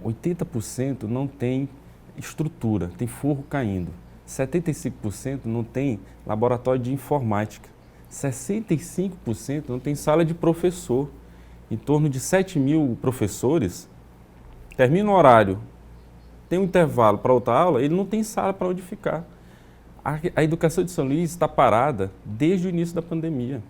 80% não tem estrutura, tem forro caindo. 75% não tem laboratório de informática. 65% não tem sala de professor. Em torno de 7 mil professores, termina o horário, tem um intervalo para outra aula, ele não tem sala para onde ficar. A educação de São Luís está parada desde o início da pandemia.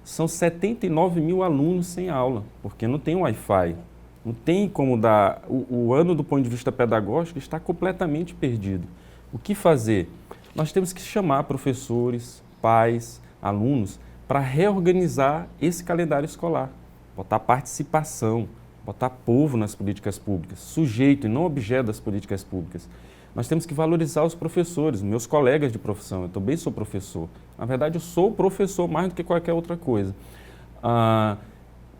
São 79 mil alunos sem aula, porque não tem Wi-Fi. Não tem como dar... O ano, do ponto de vista pedagógico, está completamente perdido. O que fazer? Nós temos que chamar professores, pais, alunos, para reorganizar esse calendário escolar. Botar participação, botar povo nas políticas públicas, sujeito e não objeto das políticas públicas. Nós temos que valorizar os professores, meus colegas de profissão. Eu também sou professor. Na verdade, eu sou professor mais do que qualquer outra coisa.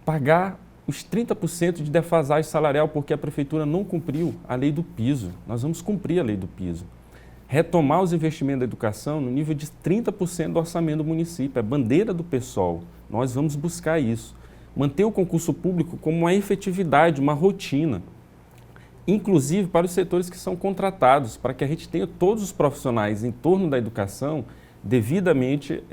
Pagar os 30% de defasagem salarial porque a prefeitura não cumpriu a lei do piso. Nós vamos cumprir a lei do piso. Retomar os investimentos da educação no nível de 30% do orçamento do município. É bandeira do PSOL. Nós vamos buscar isso. Manter o concurso público como uma efetividade, uma rotina. Inclusive para os setores que são contratados, para que a gente tenha todos os profissionais em torno da educação devidamente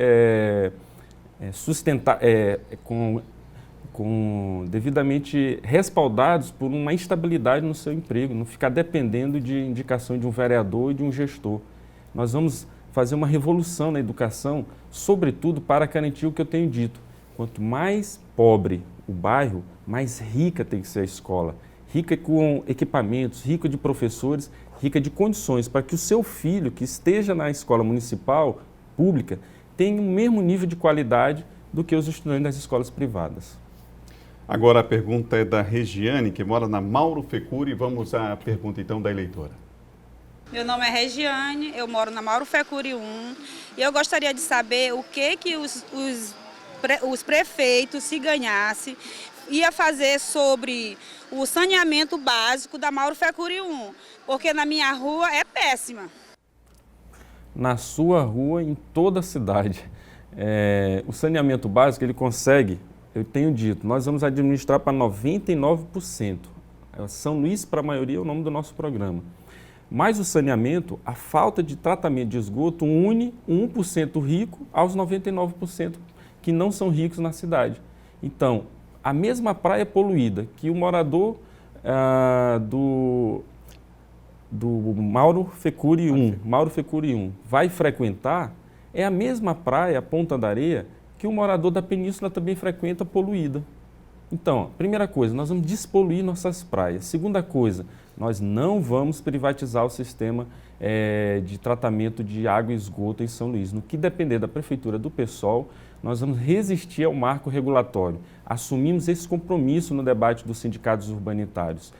devidamente respaldados por uma estabilidade no seu emprego, não ficar dependendo de indicação de um vereador e de um gestor. Nós vamos fazer uma revolução na educação, sobretudo para garantir o que eu tenho dito. Quanto mais pobre o bairro, mais rica tem que ser a escola. Rica com equipamentos, rica de professores, rica de condições para que o seu filho, que esteja na escola municipal, pública, tenha o mesmo nível de qualidade do que os estudantes das escolas privadas. Agora a pergunta é da Regiane, que mora na Mauro Fecuri. Vamos à pergunta então da eleitora. Meu nome é Regiane, eu moro na Mauro Fecuri 1 e eu gostaria de saber o que os prefeitos, se ganhasse, ia fazer sobre o saneamento básico da Mauro Fecuri 1, porque na minha rua é péssima. Na sua rua, em toda a cidade. O saneamento básico, ele consegue, eu tenho dito, nós vamos administrar para 99%. São Luís, para a maioria, é o nome do nosso programa. Mas o saneamento, a falta de tratamento de esgoto une 1% rico aos 99% que não são ricos na cidade. Então, a mesma praia poluída que o morador do Mauro Fecuri 1 vai frequentar é a mesma praia, Ponta da Areia, que o morador da Península também frequenta poluída. Então, primeira coisa, nós vamos despoluir nossas praias. Segunda coisa, nós não vamos privatizar o sistema de tratamento de água e esgoto em São Luís. No que depender da Prefeitura do PSOL, nós vamos resistir ao marco regulatório. Assumimos esse compromisso no debate dos sindicatos urbanitários.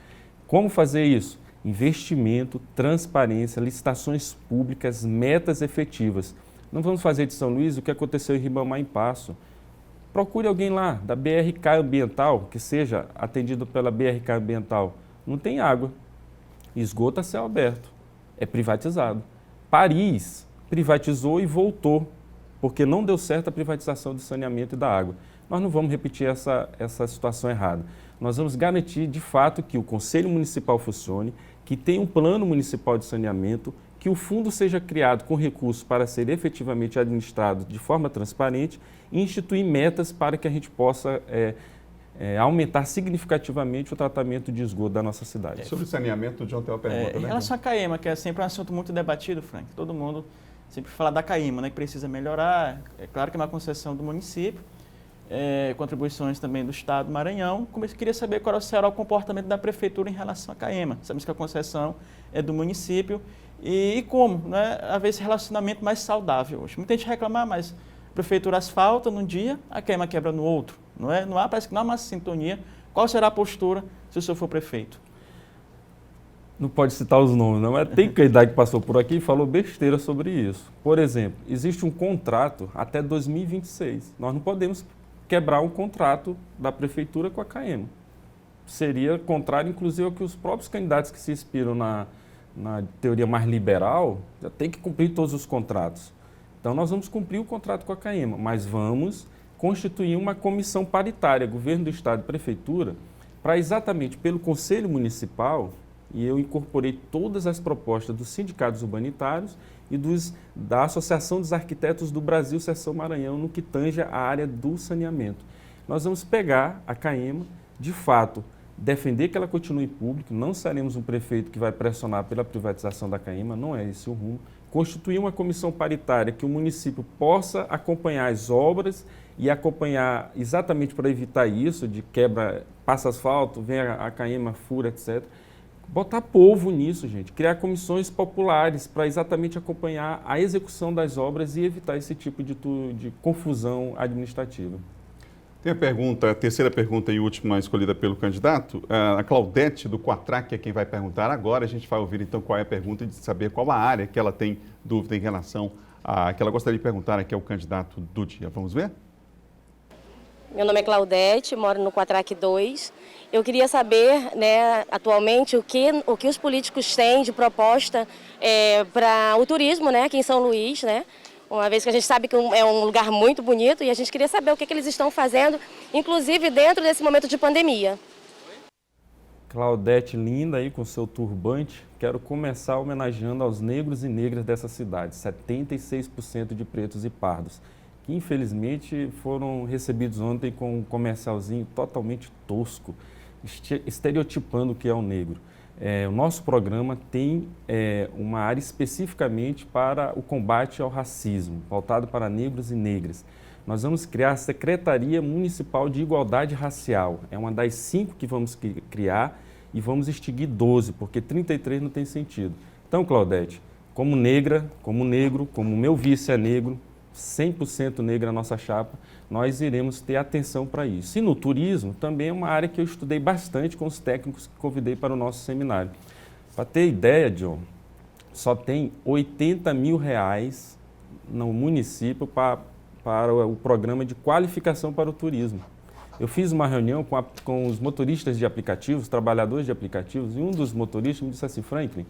Como fazer isso? Investimento, transparência, licitações públicas, metas efetivas. Não vamos fazer de São Luís o que aconteceu em Ribamar em Passo. Procure alguém lá da BRK Ambiental, que seja atendido pela BRK Ambiental. Não tem água. Esgoto a céu aberto. É privatizado. Paris privatizou e voltou, porque não deu certo a privatização do saneamento e da água. Nós não vamos repetir essa situação errada. Nós vamos garantir, de fato, que o Conselho Municipal funcione, que tenha um plano municipal de saneamento, que o fundo seja criado com recursos para ser efetivamente administrado de forma transparente e instituir metas para que a gente possa aumentar significativamente o tratamento de esgoto da nossa cidade. Sobre saneamento, o John tem uma pergunta, Em relação à CAEMA, que é sempre um assunto muito debatido, Frank, todo mundo sempre fala da CAEMA, né, que precisa melhorar. É claro que é uma concessão do município, contribuições também do Estado do Maranhão. Queria saber qual será o comportamento da Prefeitura em relação à CAEMA. Sabemos que a concessão é do município e como, né, haver esse relacionamento mais saudável hoje. Muita gente reclama, mas a Prefeitura asfalta num dia, a CAEMA quebra no outro. Parece que não há uma sintonia. Qual será a postura se o senhor for prefeito? Não pode citar os nomes, não, mas tem candidato que passou por aqui e falou besteira sobre isso. Por exemplo, existe um contrato até 2026. Nós não podemos quebrar um contrato da Prefeitura com a CAEMA. Seria contrário, inclusive, ao que os próprios candidatos que se inspiram na teoria mais liberal já tem que cumprir todos os contratos. Então, nós vamos cumprir o contrato com a CAEMA, mas vamos constituir uma comissão paritária, Governo do Estado e Prefeitura, para exatamente pelo Conselho Municipal, e eu incorporei todas as propostas dos sindicatos urbanitários e da Associação dos Arquitetos do Brasil, Seção Maranhão, no que tange a área do saneamento. Nós vamos pegar a CAEMA, de fato, defender que ela continue pública, não seremos um prefeito que vai pressionar pela privatização da CAEMA, não é esse o rumo. Constituir uma comissão paritária que o município possa acompanhar as obras e acompanhar exatamente para evitar isso, de quebra, passa asfalto, vem a CAEMA, fura, etc. Botar povo nisso, gente. Criar comissões populares para exatamente acompanhar a execução das obras e evitar esse tipo de confusão administrativa. Tem a terceira pergunta e última escolhida pelo candidato. A Claudete do Quatrac é quem vai perguntar agora. A gente vai ouvir então qual é a pergunta e de saber qual a área que ela tem dúvida em relação a que ela gostaria de perguntar aqui ao candidato do dia. Vamos ver? Meu nome é Claudete, moro no Quatrac 2. Eu queria saber, né, atualmente, o que os políticos têm de proposta para o turismo, né, aqui em São Luís, né? Uma vez que a gente sabe que é um lugar muito bonito e a gente queria saber o que eles estão fazendo, inclusive dentro desse momento de pandemia. Claudete linda aí com seu turbante, quero começar homenageando aos negros e negras dessa cidade, 76% de pretos e pardos, que infelizmente foram recebidos ontem com um comercialzinho totalmente tosco, estereotipando o que é o negro. O nosso programa tem uma área especificamente para o combate ao racismo, voltado para negros e negras. Nós vamos criar a Secretaria Municipal de Igualdade Racial. É uma das 5 que vamos criar e vamos extinguir 12, porque 33 não tem sentido. Então, Claudete, como negra, como negro, como meu vice é negro, 100% negra a nossa chapa, nós iremos ter atenção para isso. E no turismo também é uma área que eu estudei bastante com os técnicos que convidei para o nosso seminário. Para ter ideia, John, só tem R$80 mil no município para o programa de qualificação para o turismo. Eu fiz uma reunião com os motoristas de aplicativos, trabalhadores de aplicativos, e um dos motoristas me disse assim: Franklin,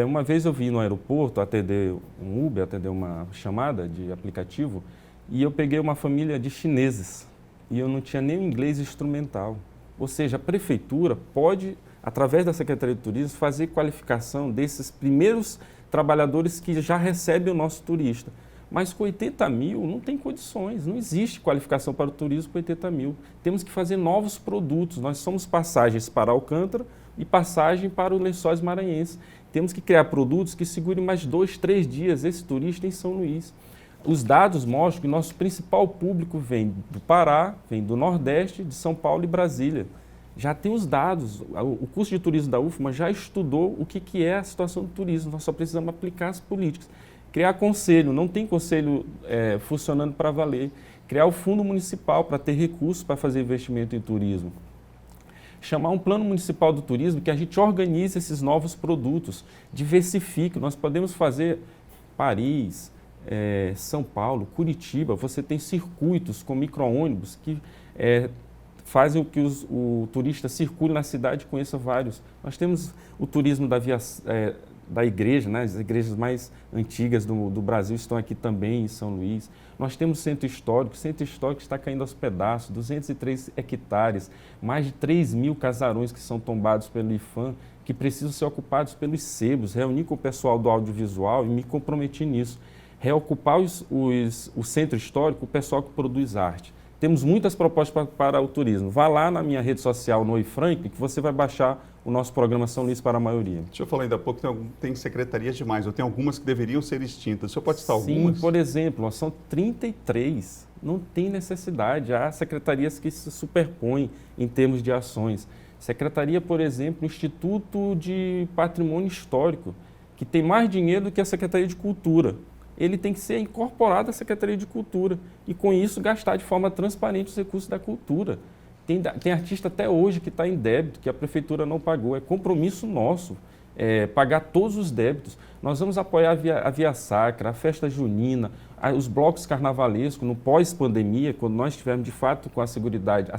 uma vez eu vim no aeroporto atender um Uber, atender uma chamada de aplicativo, e eu peguei uma família de chineses, e eu não tinha nem o inglês instrumental. Ou seja, a prefeitura pode, através da Secretaria de Turismo, fazer qualificação desses primeiros trabalhadores que já recebem o nosso turista. Mas com 80 mil não tem condições, não existe qualificação para o turismo com 80 mil. Temos que fazer novos produtos. Nós somos passagens para Alcântara e passagem para os Lençóis Maranhenses. Temos que criar produtos que segurem mais 2, 3 dias esse turista em São Luís. Os dados mostram que nosso principal público vem do Pará, vem do Nordeste, de São Paulo e Brasília. Já tem os dados, o curso de turismo da UFMA já estudou o que é a situação do turismo, nós só precisamos aplicar as políticas. Criar conselho, não tem conselho funcionando para valer. Criar o fundo municipal para ter recursos para fazer investimento em turismo. Chamar um plano municipal do turismo que a gente organize esses novos produtos, diversifique. Nós podemos fazer Paris, São Paulo, Curitiba, você tem circuitos com micro-ônibus que fazem com que o turista circule na cidade e conheça vários. Nós temos o turismo da igreja, né? As igrejas mais antigas do Brasil estão aqui também em São Luís. Nós temos o centro histórico está caindo aos pedaços, 203 hectares, mais de 3 mil casarões que são tombados pelo IFAM, que precisam ser ocupados pelos sebos. Reuni com o pessoal do audiovisual e me comprometi nisso. Reocupar o centro histórico, o pessoal que produz arte. Temos muitas propostas para o turismo. Vá lá na minha rede social, no Franklin, que você vai baixar o nosso programa São Luís para a maioria. Deixa eu falar ainda há pouco, tem secretarias demais, ou tem algumas que deveriam ser extintas. O senhor pode citar algumas? Sim, por exemplo, são 33. Não tem necessidade. Há secretarias que se superpõem em termos de ações. Secretaria, por exemplo, Instituto de Patrimônio Histórico, que tem mais dinheiro do que a Secretaria de Cultura. Ele tem que ser incorporado à Secretaria de Cultura e, com isso, gastar de forma transparente os recursos da cultura. Tem artista até hoje que está em débito, que a Prefeitura não pagou. É compromisso nosso pagar todos os débitos. Nós vamos apoiar a Via Sacra, a Festa Junina, os blocos carnavalescos no pós-pandemia, quando nós estivermos, de fato, com a seguridade,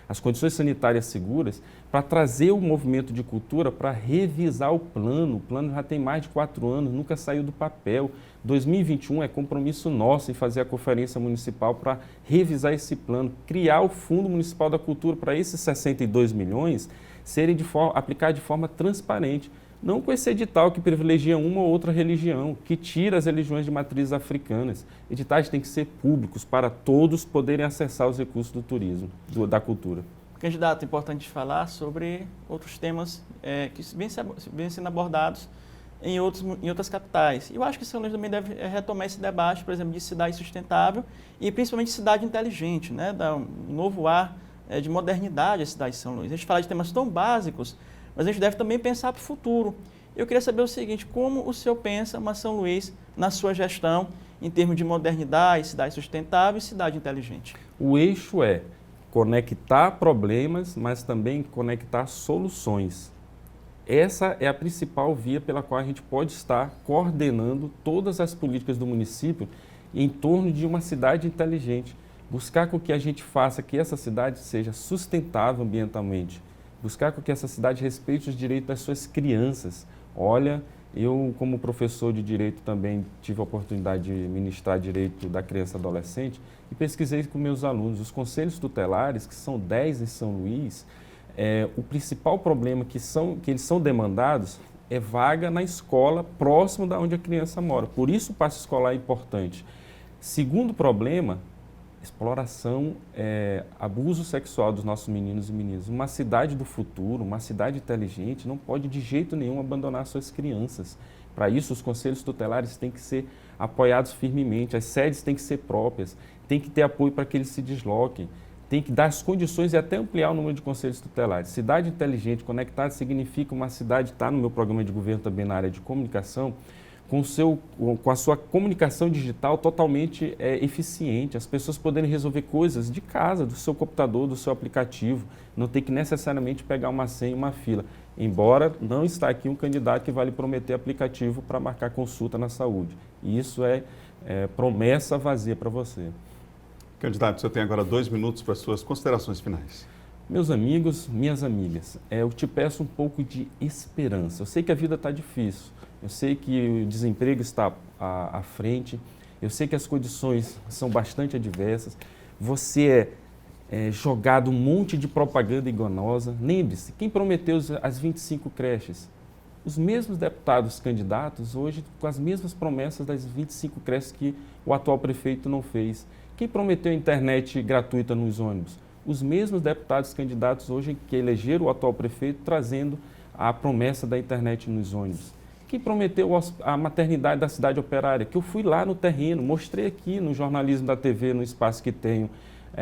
as condições sanitárias seguras, para trazer o movimento de cultura para revisar o plano. O plano já tem mais de 4 anos, nunca saiu do papel. 2021 é compromisso nosso em fazer a conferência municipal para revisar esse plano, criar o Fundo Municipal da Cultura para esses 62 milhões serem aplicados de forma transparente. Não com esse edital que privilegia uma ou outra religião, que tira as religiões de matrizes africanas. Editais têm que ser públicos para todos poderem acessar os recursos do turismo, da cultura. Candidato, é importante falar sobre outros temas que vêm sendo abordados em outras capitais. Eu acho que São Luís também deve retomar esse debate, por exemplo, de cidade sustentável e principalmente cidade inteligente, né? Dar um novo ar de modernidade à cidade de São Luís. A gente fala de temas tão básicos, mas a gente deve também pensar para o futuro. Eu queria saber o seguinte: como o senhor pensa uma São Luís na sua gestão em termos de modernidade, cidade sustentável e cidade inteligente? O eixo é conectar problemas, mas também conectar soluções. Essa é a principal via pela qual a gente pode estar coordenando todas as políticas do município em torno de uma cidade inteligente. Buscar com que a gente faça que essa cidade seja sustentável ambientalmente. Buscar com que essa cidade respeite os direitos das suas crianças. Olha, eu como professor de Direito também tive a oportunidade de ministrar Direito da Criança e Adolescente e pesquisei com meus alunos. Os conselhos tutelares, que são 10 em São Luís, O principal problema que eles são demandados é vaga na escola próximo da onde a criança mora. Por isso o passe escolar é importante. Segundo problema, exploração, abuso sexual dos nossos meninos e meninas. Uma cidade do futuro, uma cidade inteligente, não pode de jeito nenhum abandonar suas crianças. Para isso, os conselhos tutelares têm que ser apoiados firmemente, as sedes têm que ser próprias, tem que ter apoio para que eles se desloquem, tem que dar as condições e até ampliar o número de conselhos tutelares. Cidade inteligente, conectada, significa uma cidade, está no meu programa de governo também na área de comunicação, com a sua comunicação digital totalmente eficiente, as pessoas poderem resolver coisas de casa, do seu computador, do seu aplicativo, não ter que necessariamente pegar uma senha e uma fila. Embora não está aqui um candidato que vai lhe prometer aplicativo para marcar consulta na saúde. E isso é promessa vazia para você. Candidato, você tem agora 2 minutos para suas considerações finais. Meus amigos, minhas amigas, eu te peço um pouco de esperança. Eu sei que a vida está difícil, eu sei que o desemprego está à frente, eu sei que as condições são bastante adversas, você jogado um monte de propaganda enganosa. Lembre-se, quem prometeu as 25 creches? Os mesmos deputados candidatos hoje com as mesmas promessas das 25 creches que o atual prefeito não fez. Quem prometeu internet gratuita nos ônibus? Os mesmos deputados candidatos hoje que elegeram o atual prefeito trazendo a promessa da internet nos ônibus. Quem prometeu a maternidade da cidade operária? Que eu fui lá no terreno, mostrei aqui no jornalismo da TV, no espaço que tenho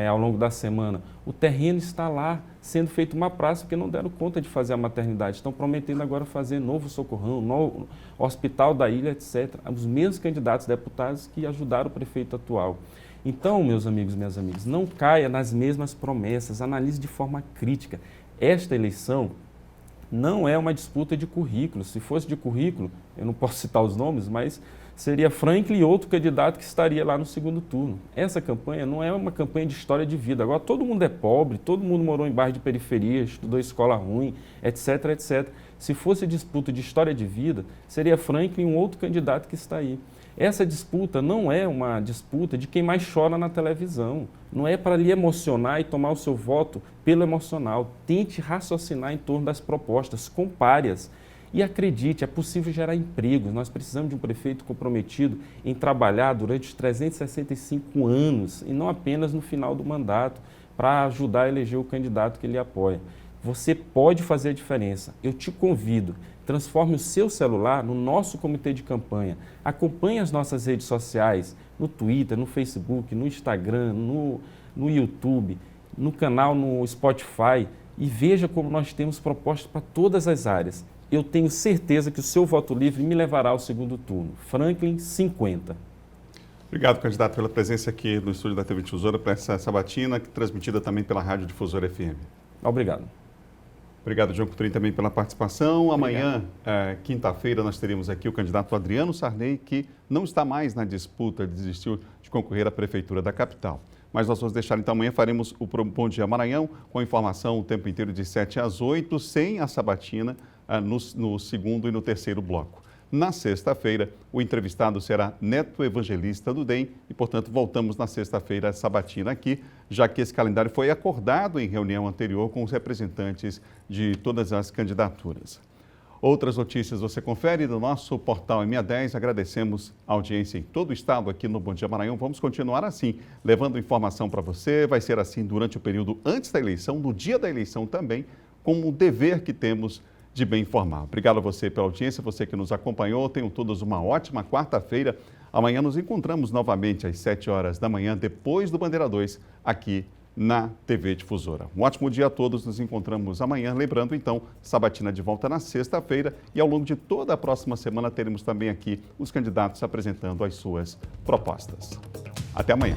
ao longo da semana. O terreno está lá, sendo feito uma praça, porque não deram conta de fazer a maternidade. Estão prometendo agora fazer novo socorrão, novo hospital da ilha, etc. Os mesmos candidatos deputados que ajudaram o prefeito atual. Então, meus amigos e minhas amigas, não caia nas mesmas promessas, analise de forma crítica. Esta eleição não é uma disputa de currículo. Se fosse de currículo, eu não posso citar os nomes, mas seria Franklin e outro candidato que estaria lá no segundo turno. Essa campanha não é uma campanha de história de vida. Agora, todo mundo é pobre, todo mundo morou em bairro de periferia, estudou escola ruim, etc, etc. Se fosse disputa de história de vida, seria Franklin e um outro candidato que está aí. Essa disputa não é uma disputa de quem mais chora na televisão. Não é para lhe emocionar e tomar o seu voto pelo emocional. Tente raciocinar em torno das propostas, compare-as. E acredite, é possível gerar empregos. Nós precisamos de um prefeito comprometido em trabalhar durante os 365 anos e não apenas no final do mandato para ajudar a eleger o candidato que ele apoia. Você pode fazer a diferença. Eu te convido. Transforme o seu celular no nosso comitê de campanha. Acompanhe as nossas redes sociais, no Twitter, no Facebook, no Instagram, no YouTube, no canal no Spotify e veja como nós temos propostas para todas as áreas. Eu tenho certeza que o seu voto livre me levará ao segundo turno. Franklin, 50. Obrigado, candidato, pela presença aqui no estúdio da TV Difusora para essa sabatina, transmitida também pela Rádio Difusora FM. Obrigado. Obrigado, João Coutrinho, também pela participação. Amanhã, quinta-feira, nós teremos aqui o candidato Adriano Sarney, que não está mais na disputa, desistiu de concorrer à Prefeitura da capital. Mas nós vamos deixar, então, amanhã faremos o Bom Dia Maranhão, com informação o tempo inteiro de 7 às 8, sem a sabatina, no segundo e no terceiro bloco. Na sexta-feira, o entrevistado será Neto Evangelista do DEM e, portanto, voltamos na sexta-feira sabatina aqui, já que esse calendário foi acordado em reunião anterior com os representantes de todas as candidaturas. Outras notícias você confere no nosso portal MA10. Agradecemos a audiência em todo o estado aqui no Bom Dia Maranhão. Vamos continuar assim, levando informação para você. Vai ser assim durante o período antes da eleição, no dia da eleição também, como o dever que temos de bem informar. Obrigado a você pela audiência, você que nos acompanhou. Tenham todos uma ótima quarta-feira. Amanhã nos encontramos novamente às 7 horas da manhã, depois do Bandeira 2, aqui na TV Difusora. Um ótimo dia a todos, nos encontramos amanhã. Lembrando, então, sabatina de volta na sexta-feira e ao longo de toda a próxima semana teremos também aqui os candidatos apresentando as suas propostas. Até amanhã.